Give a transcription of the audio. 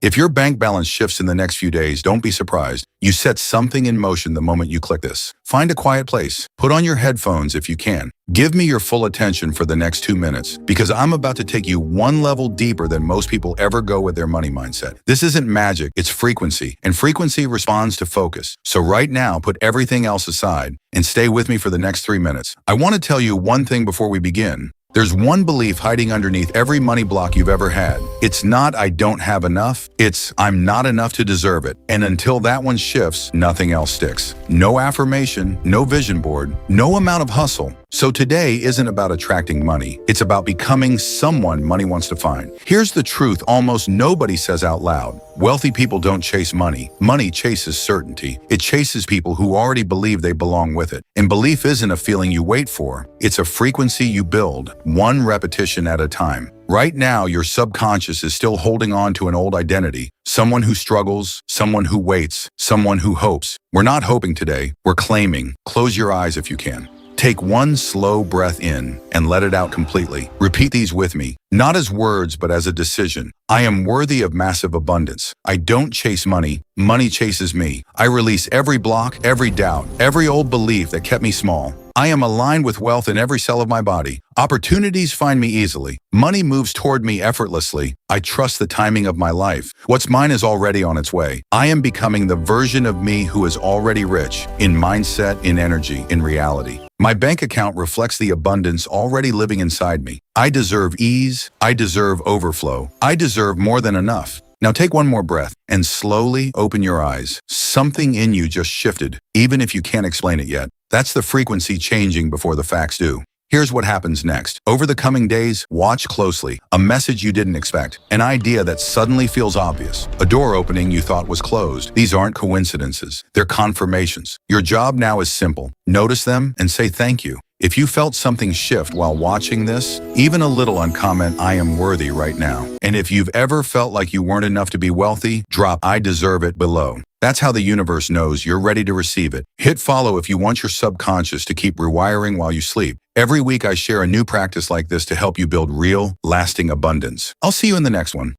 If your bank balance shifts in the next few days, don't be surprised. You set something in motion the moment you click this. Find a quiet place. Put on your headphones if you can. Give me your full attention for the next 2 minutes, because I'm about to take you one level deeper than most people ever go with their money mindset. This isn't magic, it's frequency, and frequency responds to focus. So right now, put everything else aside and stay with me for the next 3 minutes. I want to tell you one thing before we begin. There's one belief hiding underneath every money block you've ever had. It's not "I don't have enough," it's "I'm not enough to deserve it." And until that one shifts, nothing else sticks. No affirmation, no vision board, no amount of hustle. So today isn't about attracting money. It's about becoming someone money wants to find. Here's the truth almost nobody says out loud. Wealthy people don't chase money. Money chases certainty. It chases people who already believe they belong with it. And belief isn't a feeling you wait for. It's a frequency you build, one repetition at a time. Right now, your subconscious is still holding on to an old identity. Someone who struggles, someone who waits, someone who hopes. We're not hoping today, we're claiming. Close your eyes if you can. Take one slow breath in and let it out completely. Repeat these with me, not as words, but as a decision. I am worthy of massive abundance. I don't chase money. Money chases me. I release every block, every doubt, every old belief that kept me small. I am aligned with wealth in every cell of my body. Opportunities find me easily. Money moves toward me effortlessly. I trust the timing of my life. What's mine is already on its way. I am becoming the version of me who is already rich, in mindset, in energy, in reality. My bank account reflects the abundance already living inside me. I deserve ease. I deserve overflow. I deserve more than enough. Now take one more breath and slowly open your eyes. Something in you just shifted, even if you can't explain it yet. That's the frequency changing before the facts do. Here's what happens next. Over the coming days, watch closely. A message you didn't expect. An idea that suddenly feels obvious. A door opening you thought was closed. These aren't coincidences. They're confirmations. Your job now is simple. Notice them and say thank you. If you felt something shift while watching this, even a little, uncomment "I am worthy" right now. And if you've ever felt like you weren't enough to be wealthy, drop "I deserve it" below. That's how the universe knows you're ready to receive it. Hit follow if you want your subconscious to keep rewiring while you sleep. Every week I share a new practice like this to help you build real, lasting abundance. I'll see you in the next one.